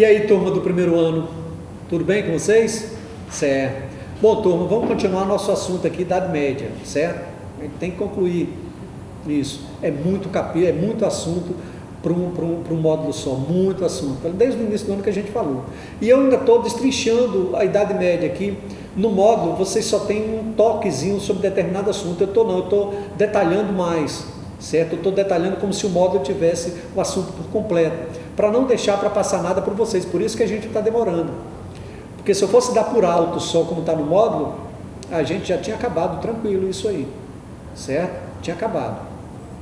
E aí, turma do primeiro ano, tudo bem com vocês? Certo. Bom, turma, vamos continuar nosso assunto aqui, Idade Média, certo? A gente tem que concluir isso. É muito capítulo, é muito assunto para um módulo só, muito assunto. Desde o início do ano que a gente falou. E eu ainda estou destrinchando a Idade Média aqui. No módulo, vocês só tem um toquezinho sobre determinado assunto. Eu estou detalhando mais, certo? Eu estou detalhando como se o módulo tivesse o assunto por completo, para não deixar para passar nada para vocês. Por isso que a gente está demorando. Porque se eu fosse dar por alto só como está no módulo, a gente já tinha acabado tranquilo isso aí, certo? Tinha acabado.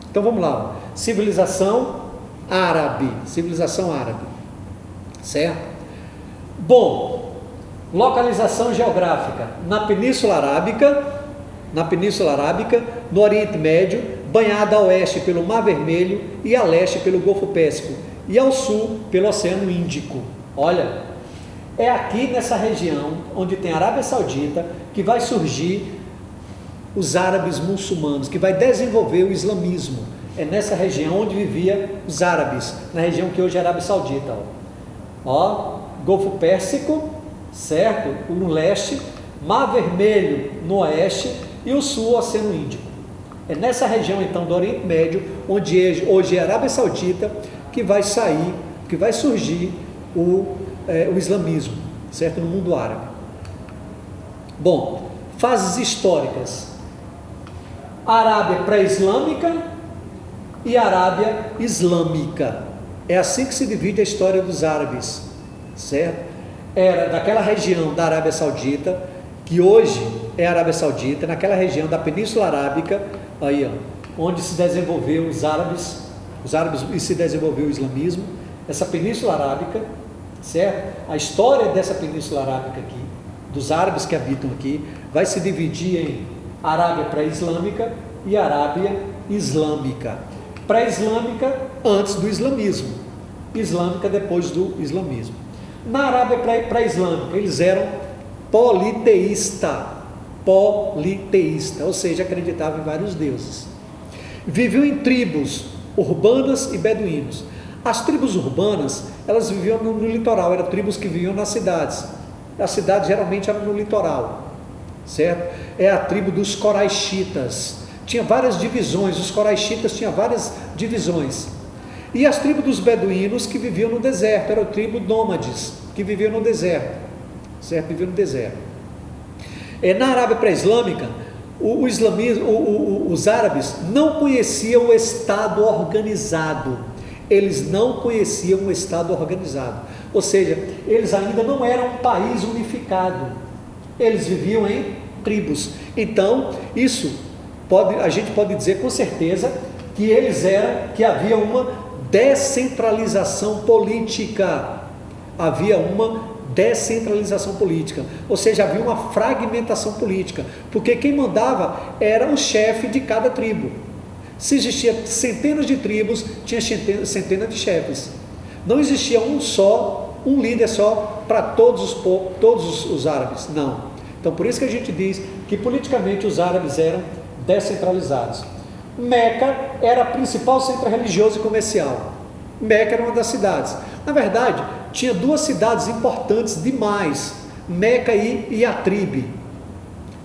Então vamos lá. Civilização árabe, certo? Bom, localização geográfica na Península Arábica, no Oriente Médio, banhada a oeste pelo Mar Vermelho e a leste pelo Golfo Pérsico e ao sul pelo Oceano Índico. Olha, é aqui nessa região onde tem a Arábia Saudita que vai surgir os árabes muçulmanos, que vai desenvolver o islamismo. É nessa região onde vivia os árabes, na região que hoje é a Arábia Saudita. Ó, Golfo Pérsico, certo? No leste, Mar Vermelho no oeste e o sul, o Oceano Índico. É nessa região então do Oriente Médio, onde hoje é a Arábia Saudita, que vai surgir o islamismo, certo? No mundo árabe. Bom, fases históricas: Arábia pré-islâmica e Arábia islâmica. É assim que se divide a história dos árabes, certo? Era daquela região da Arábia Saudita, que hoje é a Arábia Saudita, naquela região da Península Arábica, aí, ó, onde se desenvolveu os árabes e se desenvolveu o islamismo, essa Península Arábica, certo? A história dessa Península Arábica aqui, dos árabes que habitam aqui, vai se dividir em Arábia pré-islâmica e Arábia islâmica. Pré-islâmica antes do islamismo, islâmica depois do islamismo. Na Arábia pré-islâmica eles eram politeísta, ou seja, acreditavam em vários deuses. Viviam em tribos urbanas e beduínos. As tribos urbanas, elas viviam no litoral, eram tribos que viviam nas cidades. As cidades geralmente eram no litoral, certo? É a tribo dos coraixitas. Tinha várias divisões, os coraixitas tinham várias divisões. E as tribos dos beduínos que viviam no deserto, eram tribos nômades, que viviam no deserto, certo? Viviam no deserto. Na Arábia pré-islâmica, os árabes não conheciam o Estado organizado. Eles não conheciam o Estado organizado. Ou seja, eles ainda não eram um país unificado. Eles viviam em tribos. Então, a gente pode dizer com certeza que havia uma descentralização política. Ou seja, havia uma fragmentação política, porque quem mandava era o chefe de cada tribo. Se existia centenas de tribos, tinha centenas de chefes. Não existia um líder só para todos os árabes, não. Então, por isso que a gente diz que politicamente os árabes eram descentralizados. Meca era o principal centro religioso e comercial. Meca era uma das cidades. Na verdade, tinha duas cidades importantes demais, Meca e Yatrib.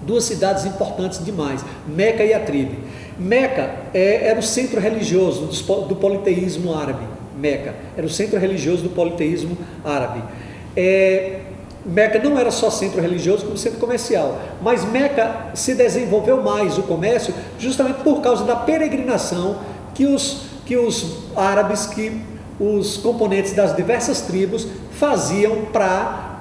Duas cidades importantes demais, Meca e Yatrib. Meca era o centro religioso do politeísmo árabe. Meca era o centro religioso do politeísmo árabe. Meca não era só centro religioso como centro comercial, mas Meca se desenvolveu mais o comércio justamente por causa da peregrinação que os árabes, que os componentes das diversas tribos faziam para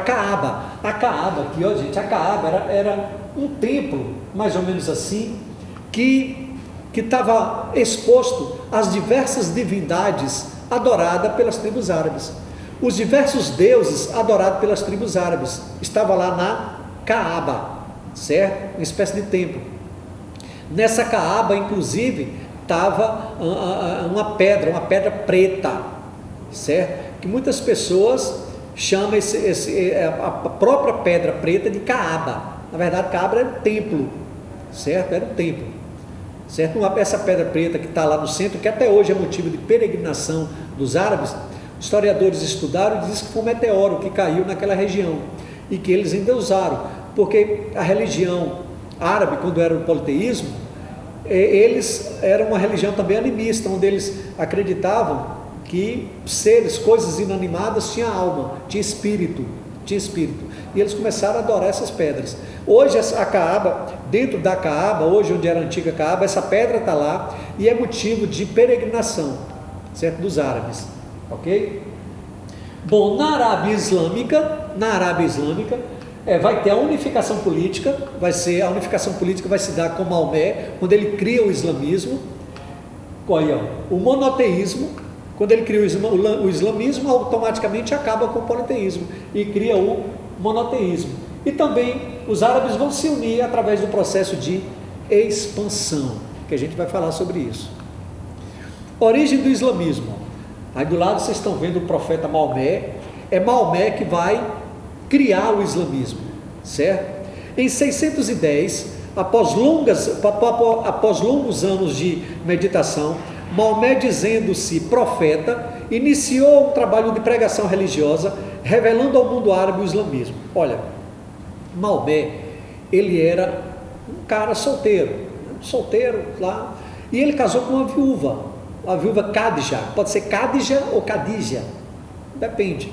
Caaba. A Caaba aqui, ó, gente, a Caaba era um templo, mais ou menos assim, que estava exposto às diversas divindades adoradas pelas tribos árabes. Os diversos deuses adorados pelas tribos árabes estavam lá na Caaba, certo? Uma espécie de templo. Nessa Caaba, inclusive, estava uma pedra preta, certo? Que muitas pessoas chamam a própria pedra preta de Caaba. Na verdade, Caaba era um templo, certo? Era um templo, certo? Essa pedra preta que está lá no centro, que até hoje é motivo de peregrinação dos árabes, historiadores estudaram e dizem que foi um meteoro que caiu naquela região e que eles ainda usaram, porque a religião árabe, quando era o politeísmo, eles eram uma religião também animista, onde eles acreditavam que seres, coisas inanimadas tinham alma, tinha espírito, e eles começaram a adorar essas pedras. Hoje a Caaba, dentro da Caaba, hoje onde era a antiga Caaba, essa pedra está lá e é motivo de peregrinação, certo? Dos árabes, ok? Bom, na Arábia Islâmica, vai ter a unificação política, a unificação política vai se dar com Maomé, quando ele cria o islamismo. Olha, o monoteísmo, quando ele cria o islamismo, automaticamente acaba com o politeísmo e cria o monoteísmo. E também os árabes vão se unir através do processo de expansão, que a gente vai falar sobre isso. Origem do islamismo. Aí do lado vocês estão vendo o profeta Maomé, é Maomé que vai criar o islamismo, certo? Em 610, após longos anos de meditação, Maomé, dizendo-se profeta, iniciou um trabalho de pregação religiosa, revelando ao mundo árabe o islamismo. Olha, Maomé, ele era um cara solteiro lá, e ele casou com uma viúva Khadija, pode ser Khadija ou Khadija, depende.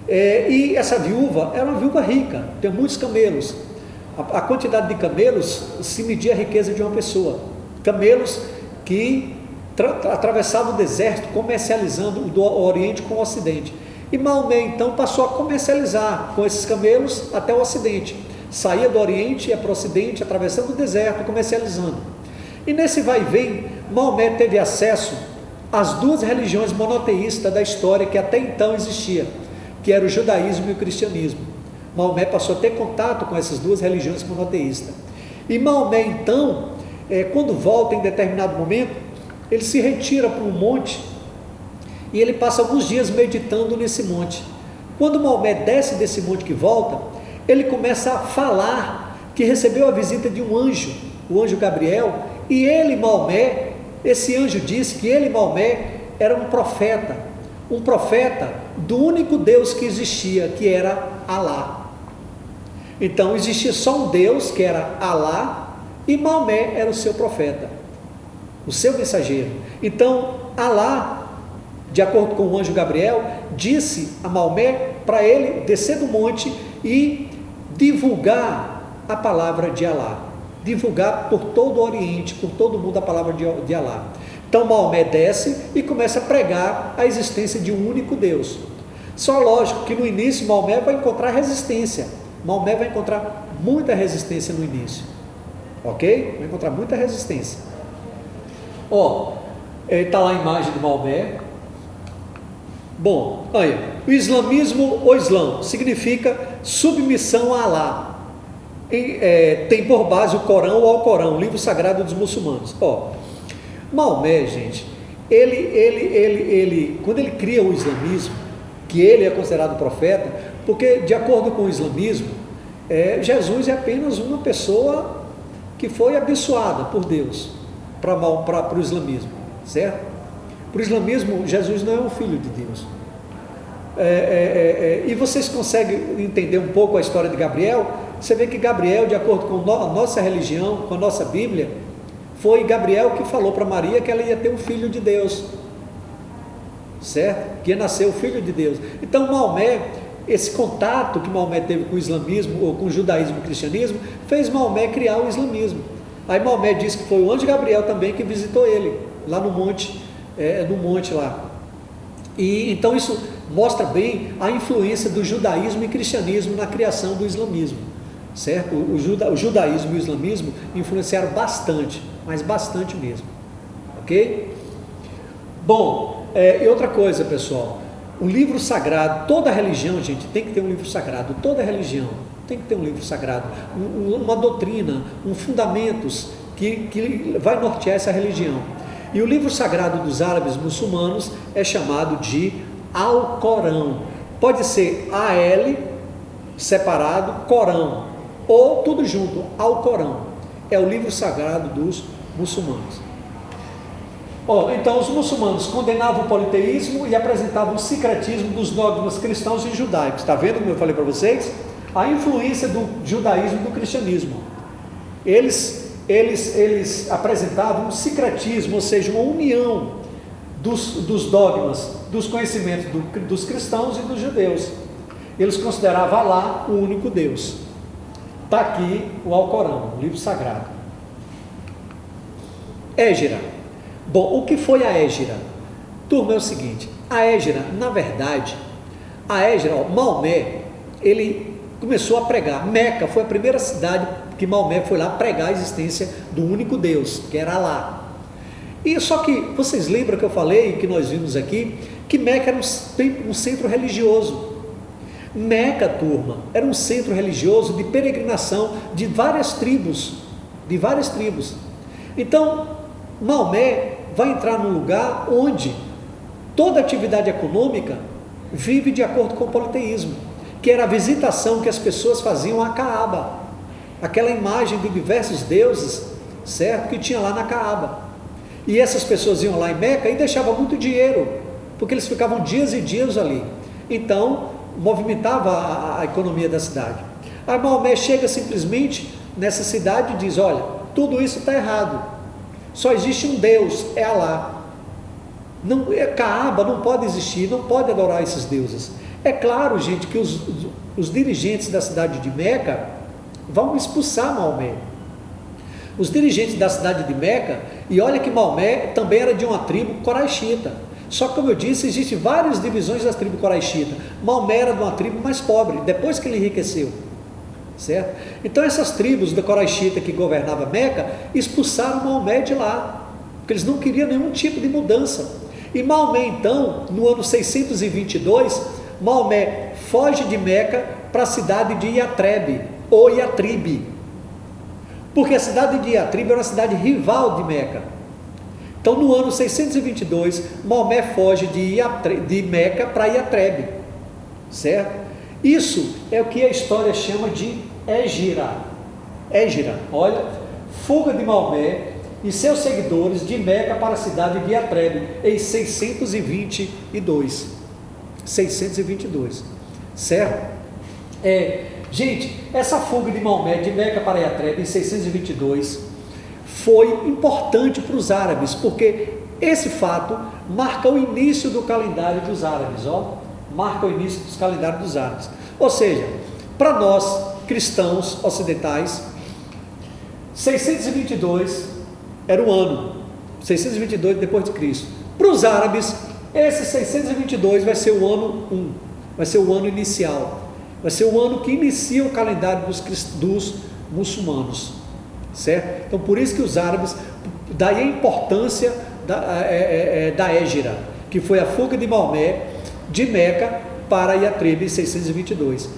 E essa viúva era uma viúva rica, tem muitos camelos. A quantidade de camelos se media a riqueza de uma pessoa. Camelos que atravessavam o deserto, comercializando do Oriente com o Ocidente. E Maomé então passou a comercializar com esses camelos até o Ocidente. Saía do Oriente, ia para o Ocidente, atravessando o deserto, comercializando. E nesse vai e vem, Maomé teve acesso às duas religiões monoteístas da história que até então existia, que era o judaísmo e o cristianismo. Maomé passou a ter contato com essas duas religiões monoteístas. E Maomé então, quando volta em determinado momento, ele se retira para um monte e ele passa alguns dias meditando nesse monte. Quando Maomé desce desse monte que volta, ele começa a falar que recebeu a visita de um anjo, o anjo Gabriel, e ele, Maomé, esse anjo disse que ele, Maomé, era um profeta do único Deus que existia, que era Alá. Então existia só um Deus, que era Alá, e Maomé era o seu profeta, o seu mensageiro. Então Alá, de acordo com o anjo Gabriel, disse a Maomé para ele descer do monte e divulgar a palavra de Alá, divulgar por todo o Oriente, por todo o mundo a palavra de Alá. Então Maomé desce e começa a pregar a existência de um único Deus. Só lógico que no início Maomé vai encontrar resistência. Maomé vai encontrar muita resistência no início. Ok? Vai encontrar muita resistência. Está lá a imagem de Maomé. Bom, olha, o islamismo, o Islã, significa submissão a Alá. Tem por base o Corão ou Alcorão, o livro sagrado dos muçulmanos. Maomé, gente, ele quando ele cria o islamismo, que ele é considerado profeta, porque de acordo com o islamismo, Jesus é apenas uma pessoa que foi abençoada por Deus para o islamismo, certo? Para o islamismo, Jesus não é um filho de Deus. E vocês conseguem entender um pouco a história de Gabriel? Você vê que Gabriel, de acordo com a nossa religião, com a nossa Bíblia, foi Gabriel que falou para Maria que ela ia ter um filho de Deus, certo? Que ia nascer o filho de Deus. Então Maomé, esse contato que Maomé teve com o islamismo, ou com o judaísmo e o cristianismo, fez Maomé criar o islamismo. Aí Maomé disse que foi o anjo Gabriel também que visitou ele, lá no monte lá. E então isso mostra bem a influência do judaísmo e cristianismo na criação do islamismo, certo? O judaísmo e o islamismo influenciaram bastante, mas bastante mesmo, ok? Bom, e outra coisa, pessoal, o livro sagrado, toda religião, gente, tem que ter um livro sagrado, toda religião tem que ter um livro sagrado, uma doutrina, fundamentos que vai nortear essa religião. E o livro sagrado dos árabes muçulmanos é chamado de Alcorão. Pode ser AL, separado, Corão, ou tudo junto, Alcorão. É o livro sagrado dos muçulmanos. Então os muçulmanos condenavam o politeísmo e apresentavam o sincretismo dos dogmas cristãos e judaicos. Está vendo como eu falei para vocês? A influência do judaísmo e do cristianismo. Eles apresentavam um sincretismo, ou seja, uma união dos dogmas, dos conhecimentos dos cristãos e dos judeus. Eles consideravam Alá o único Deus. Está aqui o Alcorão, o livro sagrado. Égira. Bom, o que foi a Égira? Turma, é o seguinte, a Égira, na verdade, Maomé, ele começou a pregar. Meca foi a primeira cidade que Maomé foi lá pregar a existência do único Deus, que era Alá. E só que, vocês lembram que eu falei, que nós vimos aqui, que Meca era um centro religioso. Meca, turma, era um centro religioso de peregrinação de várias tribos, Então, Maomé vai entrar num lugar onde toda atividade econômica vive de acordo com o politeísmo, que era a visitação que as pessoas faziam à Caaba, aquela imagem de diversos deuses, certo? Que tinha lá na Caaba. E essas pessoas iam lá em Meca e deixavam muito dinheiro, porque eles ficavam dias e dias ali. Então, movimentava a economia da cidade. Aí Maomé chega simplesmente nessa cidade e diz: olha, tudo isso está errado. Só existe um Deus, é Alá. Caaba não pode existir, não pode adorar esses deuses. É claro, gente, que os dirigentes da cidade de Meca vão expulsar Maomé. Os dirigentes da cidade de Meca, e olha que Maomé também era de uma tribo coraixita. Só que, como eu disse, existem várias divisões da tribo coraixita. Maomé era de uma tribo mais pobre, depois que ele enriqueceu. Certo? Então essas tribos da coraixita que governava Meca expulsaram Maomé de lá, porque eles não queriam nenhum tipo de mudança. E Maomé, então, no ano 622, Maomé foge de Meca para a cidade de Iatrebe, ou Iatribe, porque a cidade de Iatribe era uma cidade rival de Meca. Então, no ano 622, Maomé foge de Meca para Iatrebe, certo? Isso é o que a história chama de Égira. Égira, olha, fuga de Maomé e seus seguidores de Meca para a cidade de Iatrebe em 622. 622, certo? Gente, essa fuga de Maomé de Meca para Iatrebe em 622 foi importante para os árabes, porque esse fato marca o início do calendário dos árabes, marca o início dos calendários dos árabes. Ou seja, para nós cristãos ocidentais, 622 era o ano, 622 depois de Cristo. Para os árabes, esse 622 vai ser o ano 1, vai ser o ano inicial, vai ser o ano que inicia o calendário dos muçulmanos, certo? Então, por isso que os árabes, daí a importância da Égira, que foi a fuga de Maomé de Meca para Iatrebe em 622,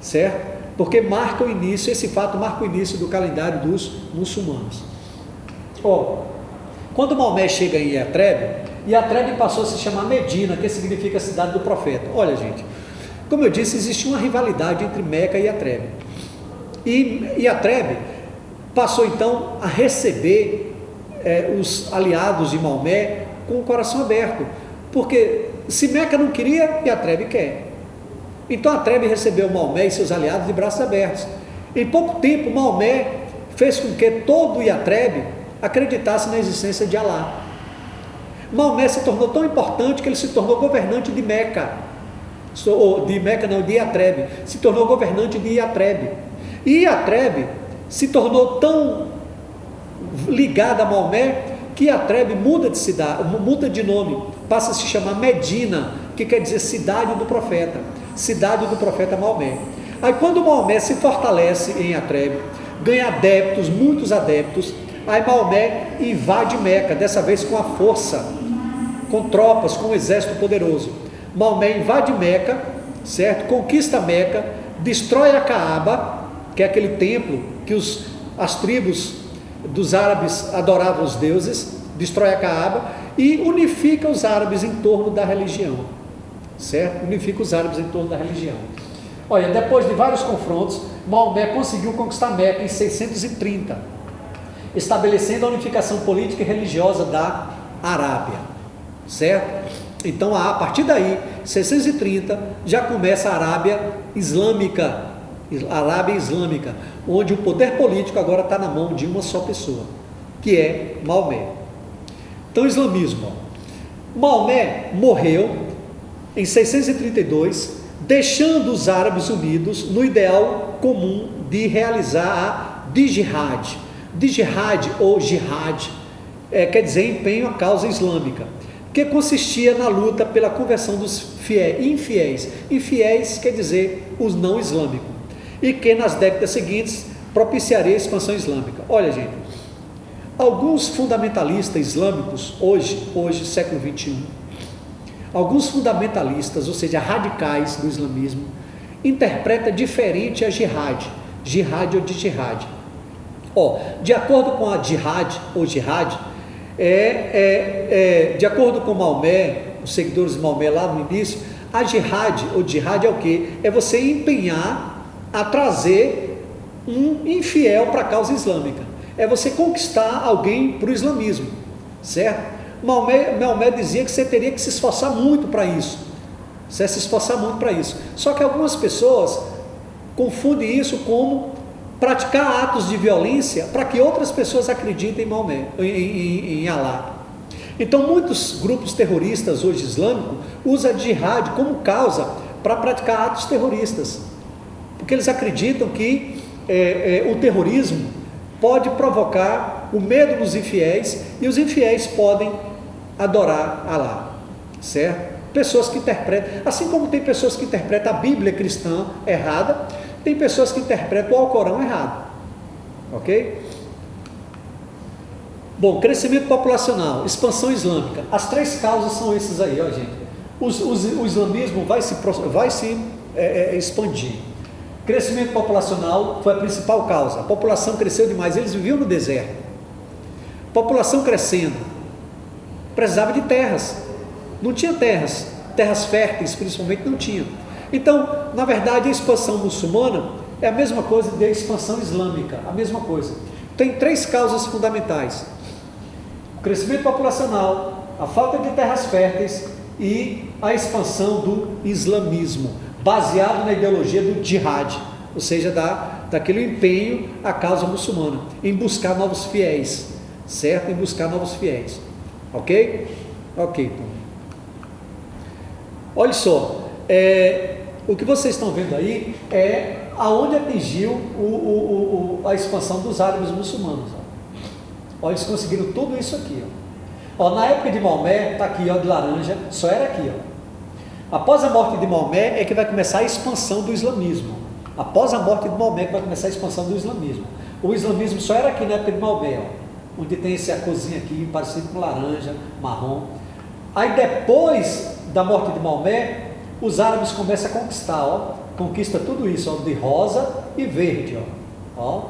certo? Porque marca o início, esse fato marca o início do calendário dos muçulmanos. Quando Maomé chega em Iatrebe passou a se chamar Medina, que significa cidade do profeta. Olha, gente, como eu disse, existe uma rivalidade entre Meca e Iatrebe. E Iatrebe passou então a receber os aliados de Maomé com o coração aberto, porque se Meca não queria, Iatrebe quer. Então Iatrebe recebeu Maomé e seus aliados de braços abertos. Em pouco tempo, Maomé fez com que todo Iatrebe acreditasse na existência de Alá. Maomé se tornou tão importante que ele se tornou governante de Meca, de Iatrebe, se tornou governante de Iatrebe. E Iatrebe se tornou tão ligada a Maomé que Iatrebe muda de nome, passa a se chamar Medina, que quer dizer cidade do profeta Maomé. Aí quando Maomé se fortalece em Iatrebe, ganha adeptos, muitos adeptos, aí Maomé invade Meca, dessa vez com a força, com tropas, com um exército poderoso. Maomé invade Meca, certo? Conquista Meca, destrói a Caaba, que é aquele templo que as tribos dos árabes adoravam os deuses, destrói a Caaba e unifica os árabes em torno da religião, certo? Unifica os árabes em torno da religião. Olha, depois de vários confrontos, Maomé conseguiu conquistar Meca em 630. estabelecendo a unificação política e religiosa da Arábia, certo? Então, a partir daí, 630, já começa a Arábia Islâmica, onde o poder político agora está na mão de uma só pessoa, que é Maomé. Então, islamismo. Maomé morreu em 632, deixando os árabes unidos no ideal comum de realizar a Jihad. Jihad ou Jihad quer dizer empenho à causa islâmica, que consistia na luta pela conversão dos infiéis. Infiéis quer dizer os não islâmicos, e que nas décadas seguintes propiciaria a expansão islâmica. Olha, gente, alguns fundamentalistas islâmicos, hoje século 21, alguns fundamentalistas, ou seja, radicais do islamismo, interpretam diferente a jihad ou de jihad. De acordo com a jihad ou jihad, de acordo com Maomé, os seguidores de Maomé lá no início, a jihad ou jihad é o quê? É você empenhar a trazer um infiel para a causa islâmica. É você conquistar alguém para o islamismo, certo? Maomé dizia que você teria que se esforçar muito para isso. Só que algumas pessoas confundem isso como praticar atos de violência para que outras pessoas acreditem em Maomé, em Alá. Então, muitos grupos terroristas hoje islâmicos usam a jihad como causa para praticar atos terroristas, porque eles acreditam que o terrorismo pode provocar o medo nos infiéis e os infiéis podem adorar Alá, certo? Pessoas que interpretam, assim como tem pessoas que interpretam a Bíblia cristã errada, tem pessoas que interpretam o Alcorão errado, ok? Bom, crescimento populacional, expansão islâmica, as três causas são esses aí, ó, gente. O islamismo vai se expandir. Crescimento populacional foi a principal causa, a população cresceu demais, eles viviam no deserto. População crescendo, precisava de terras, não tinha terras férteis principalmente não tinha. Então, na verdade, a expansão muçulmana é a mesma coisa da expansão islâmica, a mesma coisa. Tem três causas fundamentais: o crescimento populacional, a falta de terras férteis e a expansão do islamismo, baseado na ideologia do jihad, ou seja, daquele empenho à causa muçulmana, em buscar novos fiéis, certo? Em buscar novos fiéis, ok? Ok, então. Olha só, o que vocês estão vendo aí é aonde atingiu a expansão dos árabes muçulmanos. Ó, eles conseguiram tudo isso aqui. Ó, na época de Maomé, está aqui, ó, de laranja, só era aqui. Ó. Após a morte de Maomé é que vai começar a expansão do islamismo. Após a morte de Maomé é que vai começar a expansão do islamismo. O islamismo só era aqui na época de Maomé, ó, onde tem essa cozinha aqui, parecido com laranja, marrom. Aí depois da morte de Maomé, os árabes começam a conquistar, ó, conquista tudo isso, ó, de rosa e verde, ó,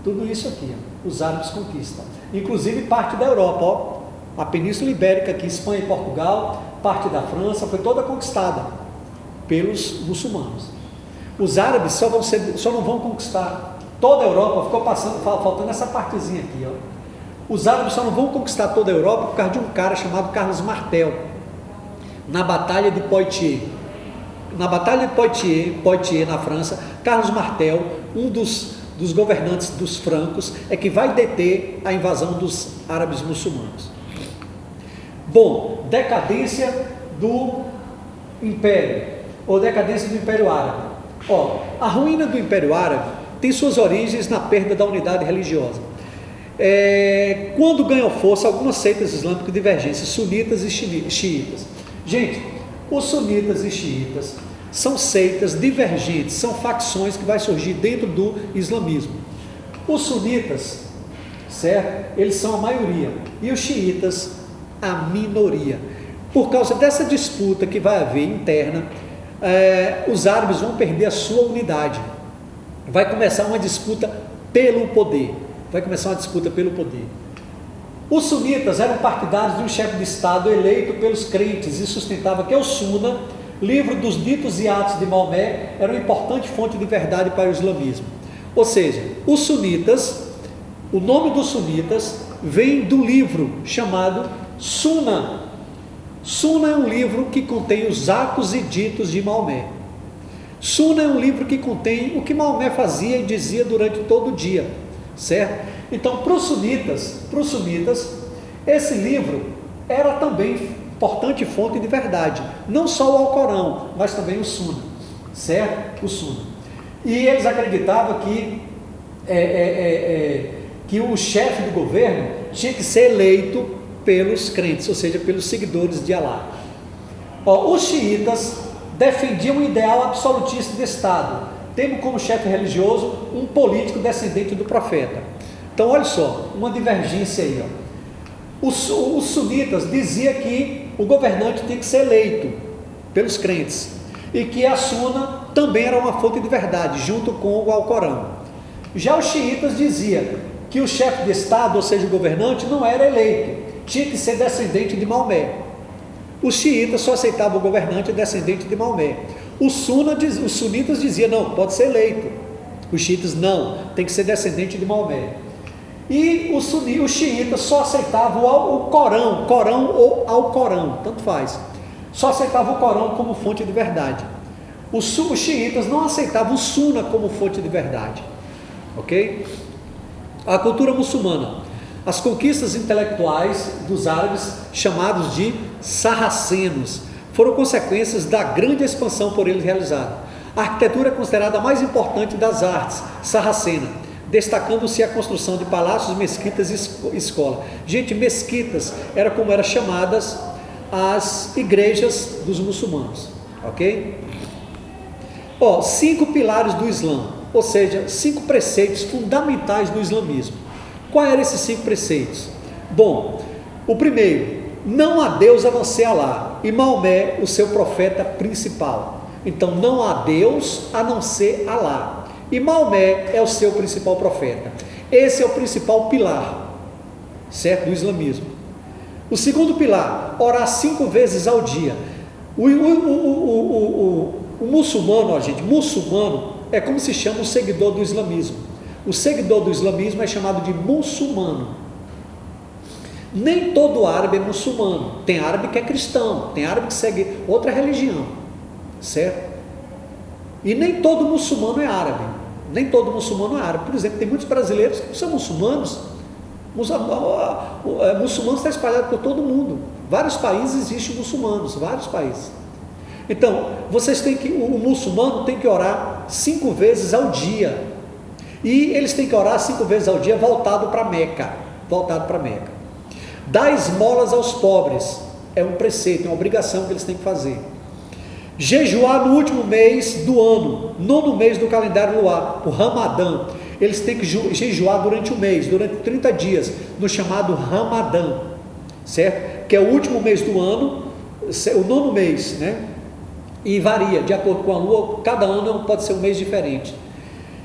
tudo isso aqui, ó, os árabes conquistam, inclusive parte da Europa, ó, a Península Ibérica aqui, Espanha e Portugal, parte da França, foi toda conquistada pelos muçulmanos. Os árabes só não vão conquistar toda a Europa, ficou faltando essa partezinha aqui, ó. Os árabes só não vão conquistar toda a Europa por causa de um cara chamado Carlos Martel, na Batalha de Poitiers. Na Batalha de Poitiers, na França, Carlos Martel, um dos governantes dos francos, é que vai deter a invasão dos árabes muçulmanos. Bom, decadência do Império, ou decadência do Império Árabe. Ó, a ruína do Império Árabe tem suas origens na perda da unidade religiosa. Quando ganham força algumas seitas islâmicas divergentes, sunitas e xiitas. Gente, os sunitas e xiitas são seitas divergentes, são facções que vai surgir dentro do islamismo. Os sunitas, certo? Eles são a maioria, e os xiitas a minoria. Por causa dessa disputa que vai haver interna, os árabes vão perder a sua unidade. Vai começar uma disputa pelo poder. Os sunitas eram partidários de um chefe de Estado eleito pelos crentes e sustentava que o Sunna, livro dos ditos e atos de Maomé, era uma importante fonte de verdade para o islamismo. Ou seja, os sunitas O nome dos sunitas vem do livro chamado Suna. Suna é um livro que contém os atos e ditos de Maomé. Suna é um livro que contém o que Maomé fazia e dizia durante todo o dia, certo? Então, para os sunitas, esse livro era também importante fonte de verdade, não só o Alcorão, mas também o Suna, certo? O Suna. E eles acreditavam que o chefe do governo tinha que ser eleito pelos crentes, ou seja, pelos seguidores de Alá. Os xiitas defendiam um ideal absolutista de Estado, tendo como chefe religioso um político descendente do profeta. Então, olha só, uma divergência aí. Os sunitas diziam que o governante tinha que ser eleito pelos crentes e que a Suna também era uma fonte de verdade, junto com o Alcorão. Já os xiitas diziam que o chefe de Estado, ou seja, o governante, não era eleito, tinha que ser descendente de Maomé. Os xiitas só aceitavam o governante descendente de Maomé. Os sunitas diziam, não, pode ser eleito. Os xiitas, não, tem que ser descendente de Maomé. E os xiitas só aceitavam o Corão ou Alcorão, tanto faz. Só aceitavam o Corão como fonte de verdade. Os xiitas não aceitavam o Suna como fonte de verdade. Ok? A cultura muçulmana. As conquistas intelectuais dos árabes, chamados de sarracenos, foram consequências da grande expansão por eles realizada. A arquitetura é considerada a mais importante das artes sarracena, destacando-se a construção de palácios, mesquitas e escola. Gente, mesquitas era como eram chamadas as igrejas dos muçulmanos, ok? 5 pilares do Islã, ou seja, 5 preceitos fundamentais do islamismo. Quais eram esses 5 preceitos? Bom, o primeiro, não há Deus a não ser Alá, e Maomé, o seu profeta principal. Então, não há Deus a não ser Alá, e Maomé é o seu principal profeta. Esse é o principal pilar, certo, do islamismo. O segundo pilar, orar 5 vezes ao dia. O muçulmano, muçulmano é como se chama o seguidor do islamismo. O seguidor do islamismo é chamado de muçulmano. Nem todo árabe é muçulmano. Tem árabe que é cristão, tem árabe que segue outra religião, certo? E nem todo muçulmano é árabe. Nem todo muçulmano é árabe. Por exemplo, tem muitos brasileiros que são muçulmanos. Muçulmanos está espalhado por todo mundo. Vários países existem muçulmanos, vários países. Então, o muçulmano tem que orar 5 vezes ao dia. E eles têm que orar 5 vezes ao dia voltado para Meca. Dar esmolas aos pobres é um preceito, é uma obrigação que eles têm que fazer. Jejuar no último mês do ano, 9º mês do calendário luar, o Ramadã. Eles têm que jejuar durante um mês, durante 30 dias, no chamado Ramadã, certo? Que é o último mês do ano, o 9º mês, né? E varia, de acordo com a lua, cada ano pode ser um mês diferente.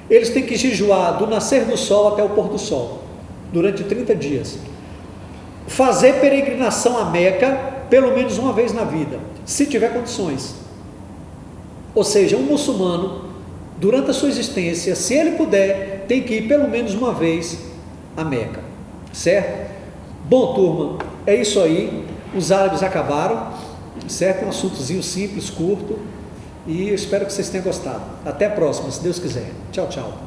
Eles têm que jejuar do nascer do sol até o pôr do sol, durante 30 dias. Fazer peregrinação a Meca, pelo menos uma vez na vida, se tiver condições. Ou seja, um muçulmano, durante a sua existência, se ele puder, tem que ir pelo menos uma vez a Meca, certo? Bom, turma, é isso aí. Os árabes acabaram, certo? Um assuntozinho simples, curto. E eu espero que vocês tenham gostado. Até a próxima, se Deus quiser. Tchau, tchau.